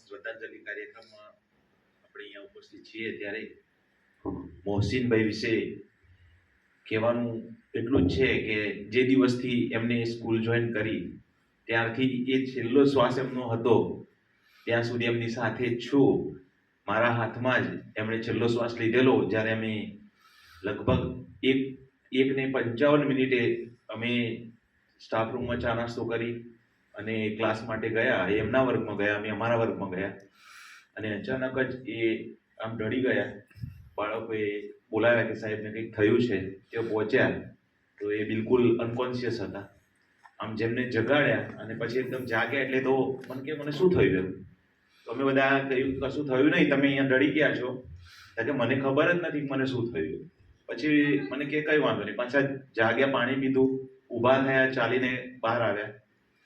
શ્રદ્ધાંજલિ કાર્યક્રમમાં આપણે અહીંયા ઉપસ્થિત છીએ ત્યારે મોહસીનભાઈ વિશે કહેવાનું એટલું જ છે કે જે દિવસથી એમને સ્કૂલ જોઈન કરી ત્યારથી એ છેલ્લો શ્વાસ એમનો હતો ત્યાં સુધી એમની સાથે જ છું. મારા હાથમાં જ એમણે છેલ્લો શ્વાસ લીધેલો જ્યારે અમે લગભગ 1:55 અમે સ્ટાફ રૂમમાં ચા નાસ્તો કરી અને ક્લાસ માટે ગયા. એમના વર્ગમાં ગયા, અમે અમારા વર્ગમાં ગયા અને અચાનક જ એ આમ ઢળી ગયા. બાળકોએ બોલાવ્યા કે સાહેબને કંઈક થયું છે. તેઓ પહોંચ્યા તો એ બિલકુલ અનકોન્શિયસ હતા. આમ જેમને જગાડ્યા અને પછી એકદમ જાગ્યા એટલે તો મને શું થયું એમ. તો અમે બધા કહ્યું કશું થયું નહીં, તમે અહીંયા ઢળી ગયા છો. કે મને ખબર જ નથી મને શું થયું. પછી મને કે કંઈ વાંધો નહીં. પાછા જાગ્યા, પાણી પીધું, ઊભા થયા, ચાલીને બહાર આવ્યા,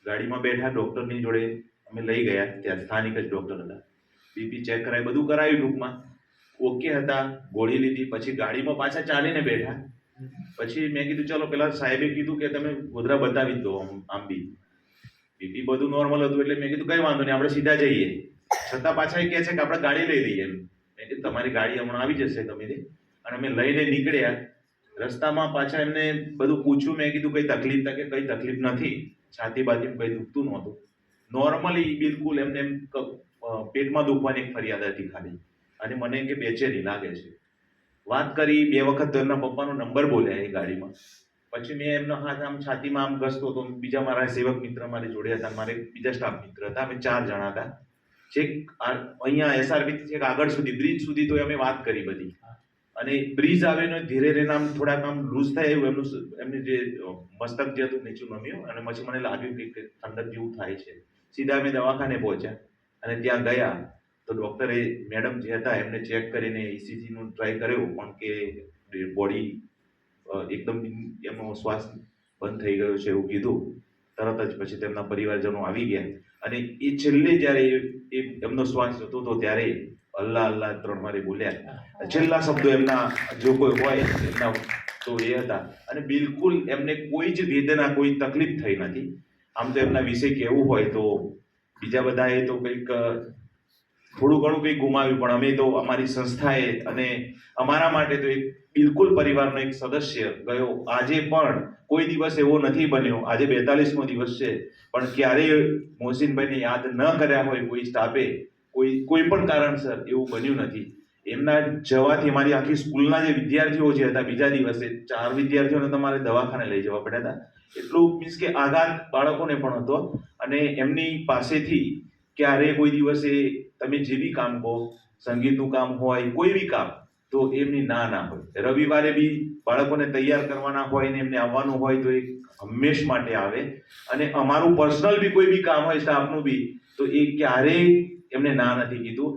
ગાડીમાં બેઠા, ડૉક્ટરની જોડે અમે લઈ ગયા. ત્યાં સ્થાનિક જ ડૉક્ટર હતા. બીપી ચેક કરાવી, બધું કરાવ્યું, ટૂંકમાં ઓકે હતા. ગોળી લીધી, પછી ગાડીમાં પાછા ચાલીને બેઠા. પછી મેં કીધું ચલો, પેલા સાહેબે કીધું કે તમે ગોધરા બતાવી જ દો. આમ બી બીપી બધું નોર્મલ હતું એટલે મેં કીધું કંઈ વાંધો નહીં, આપણે સીધા જઈએ. છતાં પાછા એ કહે છે કે આપણે ગાડી લઈ લઈએ. મેં કીધું તમારી ગાડી હમણાં આવી જશે ગમે તે. અને અમે લઈને નીકળ્યા. રસ્તામાં પાછા એમને બધું પૂછ્યું. મેં કીધું કઈ તકલીફ કે કઈ તકલીફ નથી, છાતી બાતી કઈ દુખતું નહોતું, નોર્મલી બિલકુલ. એમને પેટમાં દુખવાની એક ફરિયાદ હતી ખાલી. અને મને કે બેચેની લાગે છે. વાત કરી 2 વખત તો એમના પપ્પાનો નંબર બોલ્યા એ ગાડીમાં. પછી મેં એમનો હાથ આમ છાતીમાં આમ ઘસતો હતો. બીજા મારા સેવક મિત્ર મારી જોડે હતા, મારે બીજા સ્ટાફ મિત્ર હતા. અમે 4 જણા હતા. છેક અહીંયા એસઆરબી છેક આગળ સુધી, બ્રિજ સુધી તો અમે વાત કરી બધી. અને બ્રિજ આવે ને ધીરે ધીરે આમ થોડાક આમ લૂઝ થાય એવું એમનું જે મસ્તક જે હતું નીચું નમ્યું. અને પછી મને લાગ્યું કે ઠંડક જેવું થાય છે. સીધા અમે દવાખાને પહોંચ્યા અને ત્યાં ગયા તો ડૉક્ટરે, મેડમ જે હતા, એમને ચેક કરીને ECGનું ટ્રાય કર્યો પણ કે બોડી એકદમ એમનો શ્વાસ બંધ થઈ ગયો છે એવું કીધું. તરત જ પછી તેમના પરિવારજનો આવી ગયા અને એ છેલ્લે જ્યારે એમનો શ્વાસ જતો હતો ત્યારે અલ્લાહ અલ્લાહ 3 વારે બોલ્યા. છેલ્લા શબ્દો એમના જો કોઈ હોય એમના તો એ હતા. અને બિલકુલ એમને કોઈ જ વેદના, કોઈ તકલીફ થઈ નથી. આમ તો એમના વિશે કહેવું હોય તો બીજા બધાએ તો કંઈક થોડું ઘણું કંઈક ગુમાવ્યું, પણ અમે તો અમારી સંસ્થાએ અને અમારા માટે તો એક બિલકુલ પરિવારનો એક સદસ્ય ગયો. આજે પણ કોઈ દિવસ એવો નથી બન્યો, આજે 42મો દિવસ છે, પણ ક્યારેય મોહસીનભાઈને યાદ ન કર્યા હોય કોઈ સ્ટાફે, કોઈ પણ કારણસર એવું બન્યું નથી. એમના જવાથી અમારી આખી સ્કૂલના જે વિદ્યાર્થીઓ જે હતા, બીજા દિવસે 4 વિદ્યાર્થીઓને તમારે દવાખાને લઈ જવા પડ્યા હતા. એટલું મીન્સ કે આઘાત બાળકોને પણ હતો. અને એમની પાસેથી ક્યારેય કોઈ દિવસે તમે જે બી કામ કહો, સંગીતનું કામ હોય, કોઈ બી કામ, તો એમની ના હોય. રવિવારે બી બાળકોને તૈયાર કરવાના હોય ને એમને આવવાનું હોય તો એ હંમેશ માટે આવે. અને અમારું પર્સનલ બી કોઈ બી કામ હોય સ્ટાફનું બી, તો એ ક્યારેય એમને ના નથી કીધું.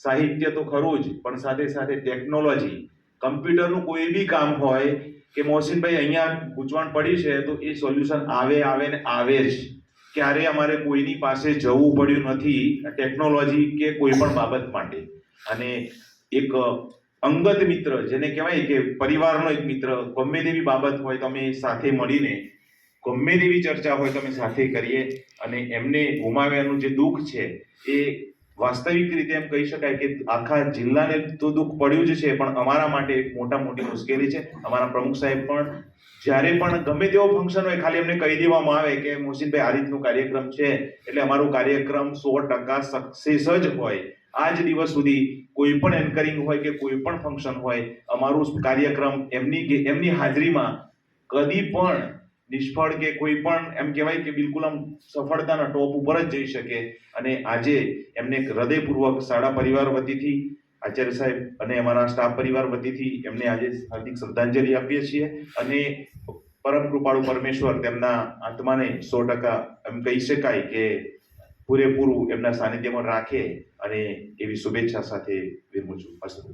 સાહિત્ય તો ખરું જ, પણ સાથે સાથે ટેકનોલોજી, કમ્પ્યુટરનું કોઈ બી કામ હોય કે મોહસીનભાઈ અહીંયા ગૂંચવણ પડી છે તો એ સોલ્યુશન આવે ને આવે જ. ક્યારે અમારે કોઈની પાસે જવું પડ્યું નથી ટેકનોલોજી કે કોઈ પણ બાબત માટે. અને એક અંગત મિત્ર, જેને કહેવાય કે પરિવારનો એક મિત્ર, ગમે તેવી બાબત હોય તો અમે સાથે મળીને, ગમે તેવી ચર્ચા હોય તો અમે સાથે કરીએ. અને એમને ગુમાવ્યાનું જે દુઃખ છે એ વાસ્તવિક રીતે એમ કહી શકાય કે આખા જિલ્લાને તો દુઃખ પડ્યું જ છે, પણ અમારા માટે એક મોટી મુશ્કેલી છે. અમારા પ્રમુખ સાહેબ પણ જ્યારે પણ ગમે તેવો ફંક્શન હોય, ખાલી એમને કહી દેવામાં આવે કે મોહસીનભાઈ આ રીતનું કાર્યક્રમ છે એટલે અમારો કાર્યક્રમ 100% સક્સેસ જ હોય. આજ દિવસ સુધી કોઈ પણ એન્કરિંગ હોય કે કોઈ પણ ફંક્શન હોય, અમારું કાર્યક્રમ એમની હાજરીમાં કદી પણ નિષ્ફળ કે કોઈ પણ એમ કહેવાય કે બિલકુલ આમ સફળતાના ટોપ ઉપર જ જઈ શકે. અને આજે એમને હૃદયપૂર્વક શાળા પરિવાર વતીથી, આચાર્ય સાહેબ અને અમારા સ્ટાફ પરિવાર વતીથી એમને આજે હાર્દિક શ્રદ્ધાંજલિ આપીએ છીએ. અને પરમ કૃપાળુ પરમેશ્વર તેમના આત્માને 100% એમ કહી શકાય કે પૂરેપૂરું એમના સાનિધ્યમાં રાખે, અને એવી શુભેચ્છા સાથે વિરમું છું. અસ્તુ.